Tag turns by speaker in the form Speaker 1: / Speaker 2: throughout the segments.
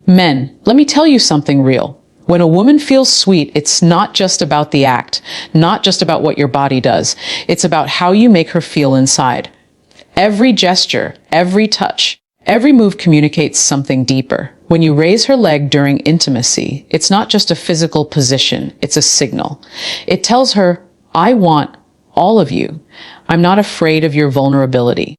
Speaker 1: Men, let me tell you something real. When a woman feels sweet, it's not just about the act, not just about what your body does. It's about how you make her feel inside. Every gesture, every touch, every move communicates something deeper. When you raise her leg during intimacy, it's not just a physical position, it's a signal. It tells her, I want all of you. I'm not afraid of your vulnerability.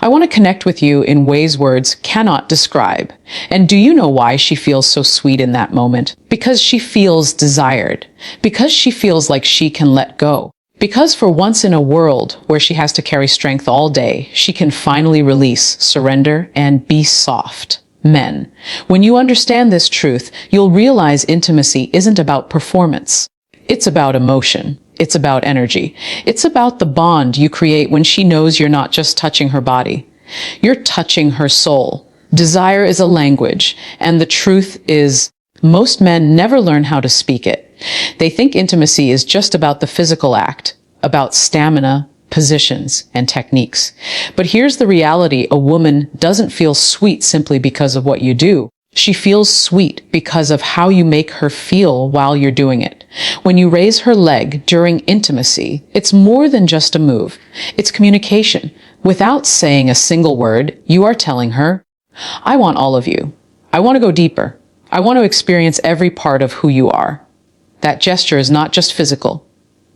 Speaker 1: I want to connect with you in ways words cannot describe. And do you know why she feels so sweet in that moment? Because she feels desired. Because she feels like she can let go. Because for once in a world where she has to carry strength all day, she can finally release, surrender, and be soft. Men, when you understand this truth, you'll realize intimacy isn't about performance. It's about emotion. It's about energy. It's about the bond you create when she knows you're not just touching her body. You're touching her soul. Desire is a language, and the truth is, most men never learn how to speak it. They think intimacy is just about the physical act, about stamina, positions, and techniques. But here's the reality: a woman doesn't feel sweet simply because of what you do. She feels sweet because of how you make her feel while you're doing it. When you raise her leg during intimacy, it's more than just a move. It's communication. Without saying a single word, you are telling her, I want all of you. I want to go deeper. I want to experience every part of who you are. That gesture is not just physical.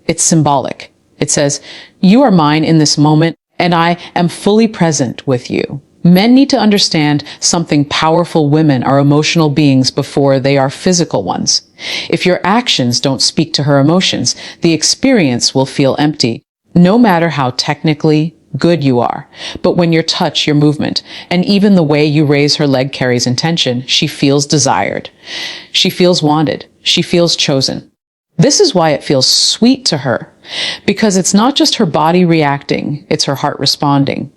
Speaker 1: It's symbolic. It says, you are mine in this moment, and I am fully present with you. Men need to understand something powerful: women are emotional beings before they are physical ones. If your actions don't speak to her emotions, the experience will feel empty, no matter how technically good you are. But when your touch, your movement, and even the way you raise her leg carries intention, she feels desired. She feels wanted. She feels chosen. This is why it feels sweet to her, because it's not just her body reacting, it's her heart responding.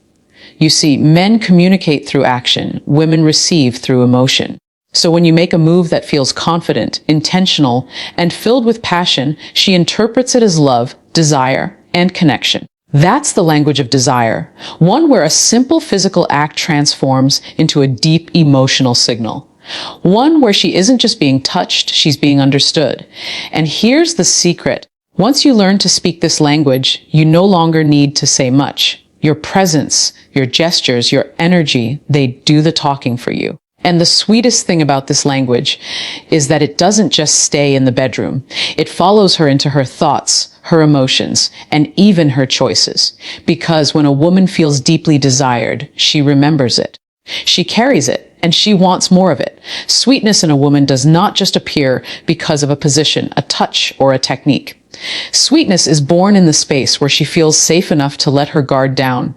Speaker 1: You see, men communicate through action, women receive through emotion. So when you make a move that feels confident, intentional, and filled with passion, she interprets it as love, desire, and connection. That's the language of desire, one where a simple physical act transforms into a deep emotional signal. One where she isn't just being touched, she's being understood. And here's the secret. Once you learn to speak this language, you no longer need to say much. Your presence, your gestures, your energy, they do the talking for you. And the sweetest thing about this language is that it doesn't just stay in the bedroom. It follows her into her thoughts, her emotions, and even her choices. Because when a woman feels deeply desired, she remembers it. She carries it, and she wants more of it. Sweetness in a woman does not just appear because of a position, a touch, or a technique. Sweetness is born in the space where she feels safe enough to let her guard down.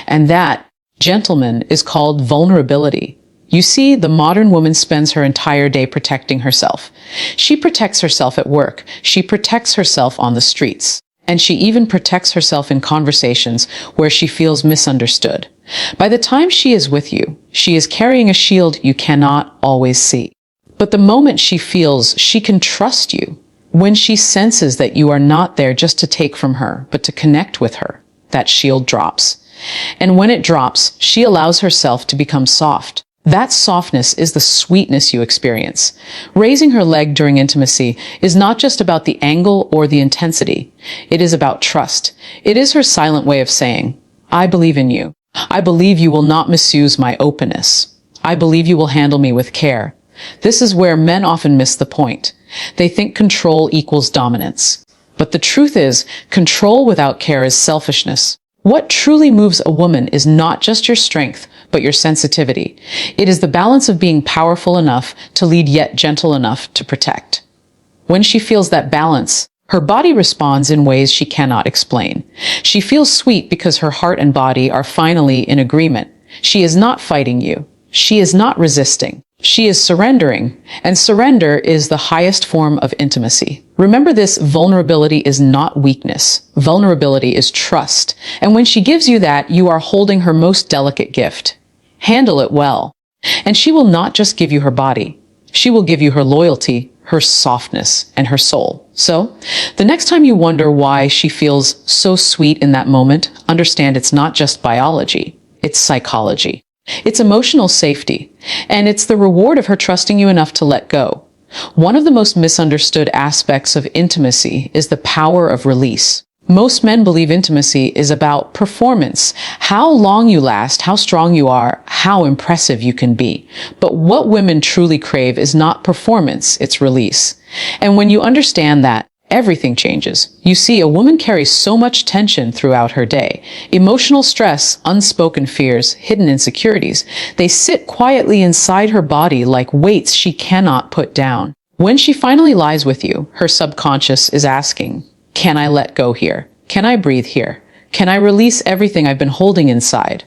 Speaker 1: And that, gentlemen, is called vulnerability. You see, the modern woman spends her entire day protecting herself. She protects herself at work. She protects herself on the streets. And she even protects herself in conversations where she feels misunderstood. By the time she is with you, she is carrying a shield you cannot always see. But the moment she feels she can trust you, when she senses that you are not there just to take from her, but to connect with her, that shield drops. And when it drops, she allows herself to become soft. That softness is the sweetness you experience. Raising her leg during intimacy is not just about the angle or the intensity. It is about trust. It is her silent way of saying, I believe in you. I believe you will not misuse my openness. I believe you will handle me with care. This is where men often miss the point. They think control equals dominance. But the truth is, control without care is selfishness. What truly moves a woman is not just your strength, but your sensitivity. It is the balance of being powerful enough to lead yet gentle enough to protect. When she feels that balance, her body responds in ways she cannot explain. She feels sweet because her heart and body are finally in agreement. She is not fighting you. She is not resisting. She is surrendering, and surrender is the highest form of intimacy. Remember this: vulnerability is not weakness. Vulnerability is trust. And when she gives you that, you are holding her most delicate gift. Handle it well. And she will not just give you her body. She will give you her loyalty, her softness, and her soul. So, the next time you wonder why she feels so sweet in that moment, understand it's not just biology, it's psychology. It's emotional safety, and it's the reward of her trusting you enough to let go. One of the most misunderstood aspects of intimacy is the power of release. Most men believe intimacy is about performance, how long you last, how strong you are, how impressive you can be. But what women truly crave is not performance, it's release. And when you understand that, everything changes. You see, a woman carries so much tension throughout her day. Emotional stress, unspoken fears, hidden insecurities. They sit quietly inside her body like weights she cannot put down. When she finally lies with you, her subconscious is asking, can I let go here? Can I breathe here? Can I release everything I've been holding inside?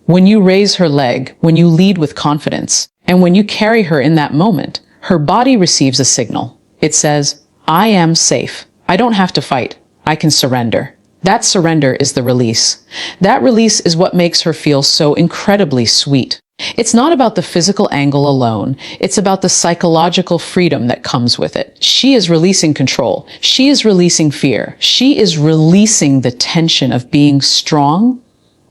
Speaker 1: When you raise her leg, when you lead with confidence, and when you carry her in that moment, her body receives a signal. It says, I am safe. I don't have to fight. I can surrender. That surrender is the release. That release is what makes her feel so incredibly sweet. It's not about the physical angle alone. It's about the psychological freedom that comes with it. She is releasing control. She is releasing fear. She is releasing the tension of being strong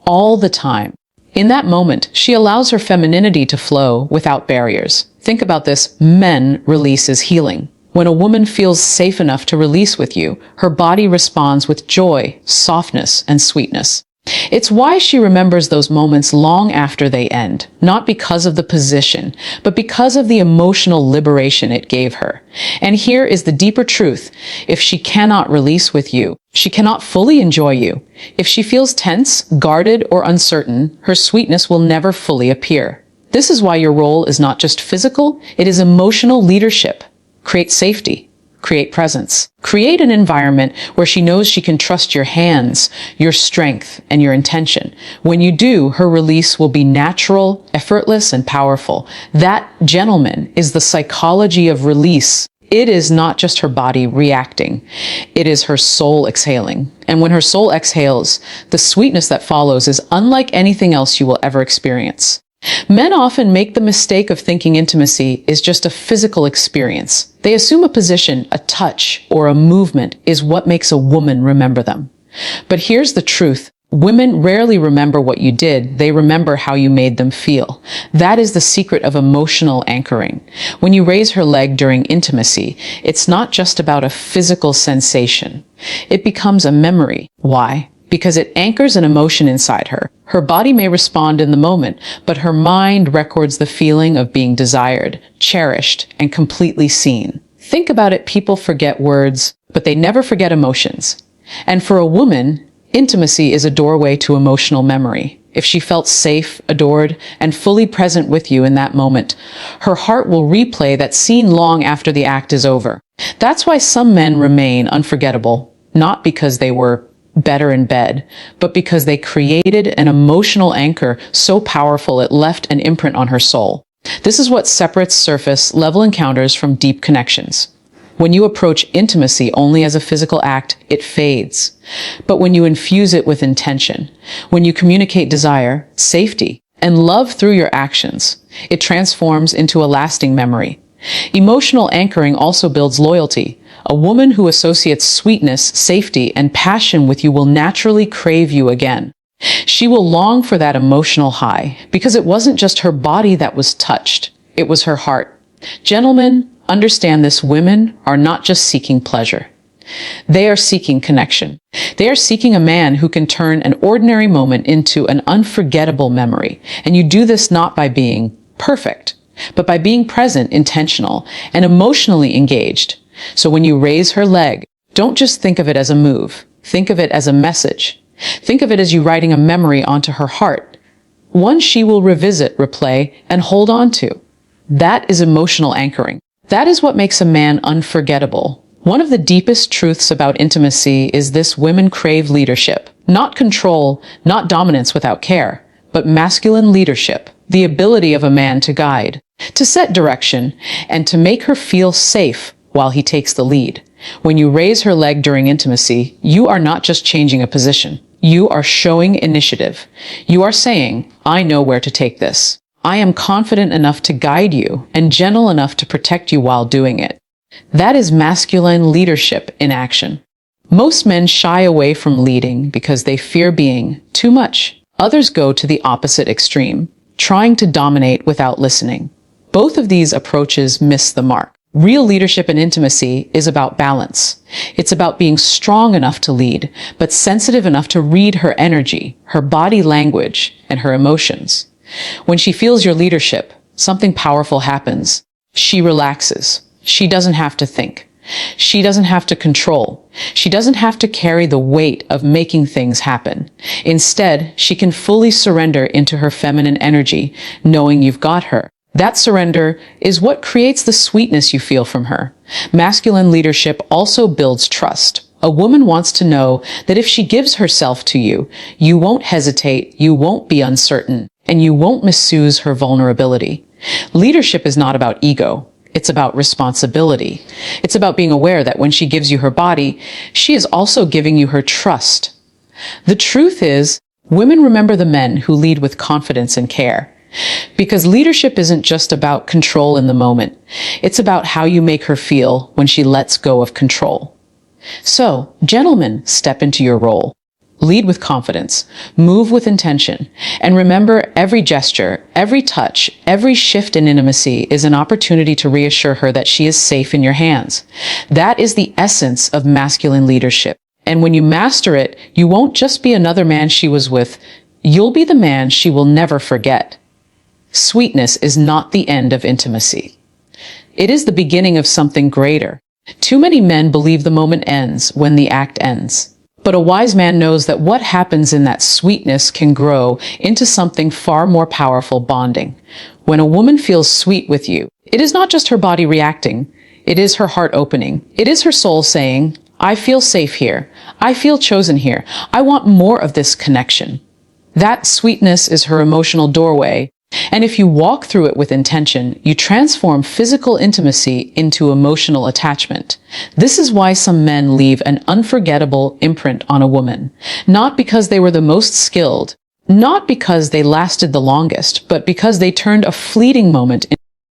Speaker 1: all the time. In that moment, she allows her femininity to flow without barriers. Think about this. Men release is healing. When a woman feels safe enough to release with you, her body responds with joy, softness, and sweetness. It's why she remembers those moments long after they end, not because of the position, but because of the emotional liberation it gave her. And here is the deeper truth. If she cannot release with you, she cannot fully enjoy you. If she feels tense, guarded, or uncertain, her sweetness will never fully appear. This is why your role is not just physical, it is emotional leadership. Create safety. Create presence. Create an environment where she knows she can trust your hands, your strength, and your intention. When you do, her release will be natural, effortless, and powerful. That, gentlemen, is the psychology of release. It is not just her body reacting. It is her soul exhaling. And when her soul exhales, the sweetness that follows is unlike anything else you will ever experience. Men often make the mistake of thinking intimacy is just a physical experience. They assume a position, a touch, or a movement is what makes a woman remember them. But here's the truth. Women rarely remember what you did. They remember how you made them feel. That is the secret of emotional anchoring. When you raise her leg during intimacy, it's not just about a physical sensation. It becomes a memory. Why? Because it anchors an emotion inside her. Her body may respond in the moment, but her mind records the feeling of being desired, cherished, and completely seen. Think about it. People forget words, but they never forget emotions. And for a woman, intimacy is a doorway to emotional memory. If she felt safe, adored, and fully present with you in that moment, her heart will replay that scene long after the act is over. That's why some men remain unforgettable, not because they were better in bed, but because they created an emotional anchor so powerful it left an imprint on her soul. This is what separates surface-level encounters from deep connections. When you approach intimacy only as a physical act, it fades. But when you infuse it with intention, when you communicate desire, safety, and love through your actions, it transforms into a lasting memory. Emotional anchoring also builds loyalty. A woman who associates sweetness, safety, and passion with you will naturally crave you again. She will long for that emotional high, because it wasn't just her body that was touched, it was her heart. Gentlemen, understand this. Women are not just seeking pleasure. They are seeking connection. They are seeking a man who can turn an ordinary moment into an unforgettable memory. And you do this not by being perfect, but by being present, intentional, and emotionally engaged. So when you raise her leg, don't just think of it as a move. Think of it as a message. Think of it as you writing a memory onto her heart, one she will revisit, replay, and hold on to. That is emotional anchoring. That is what makes a man unforgettable. One of the deepest truths about intimacy is this: women crave leadership. Not control, not dominance without care, but masculine leadership. The ability of a man to guide, to set direction, and to make her feel safe while he takes the lead. When you raise her leg during intimacy, you are not just changing a position. You are showing initiative. You are saying, I know where to take this. I am confident enough to guide you and gentle enough to protect you while doing it. That is masculine leadership in action. Most men shy away from leading because they fear being too much, Others go to the opposite extreme, trying to dominate without listening. Both of these approaches miss the mark. Real leadership and intimacy is about balance. It's about being strong enough to lead, but sensitive enough to read her energy, her body language, and her emotions. When she feels your leadership, something powerful happens. She relaxes. She doesn't have to think. She doesn't have to control. She doesn't have to carry the weight of making things happen. Instead, she can fully surrender into her feminine energy, knowing you've got her. That surrender is what creates the sweetness you feel from her. Masculine leadership also builds trust. A woman wants to know that if she gives herself to you, you won't hesitate, you won't be uncertain, and you won't misuse her vulnerability. Leadership is not about ego. It's about responsibility. It's about being aware that when she gives you her body, she is also giving you her trust. The truth is, women remember the men who lead with confidence and care. Because leadership isn't just about control in the moment. It's about how you make her feel when she lets go of control. So, gentlemen, step into your role. Lead with confidence, move with intention, and remember every gesture, every touch, every shift in intimacy is an opportunity to reassure her that she is safe in your hands. That is the essence of masculine leadership. And when you master it, you won't just be another man she was with, you'll be the man she will never forget. Sweetness is not the end of intimacy. It is the beginning of something greater. Too many men believe the moment ends when the act ends. But a wise man knows that what happens in that sweetness can grow into something far more powerful: bonding. When a woman feels sweet with you, it is not just her body reacting. It is her heart opening. It is her soul saying, I feel safe here. I feel chosen here. I want more of this connection. That sweetness is her emotional doorway. And if you walk through it with intention, you transform physical intimacy into emotional attachment. This is why some men leave an unforgettable imprint on a woman. Not because they were the most skilled, not because they lasted the longest, but because they turned a fleeting moment into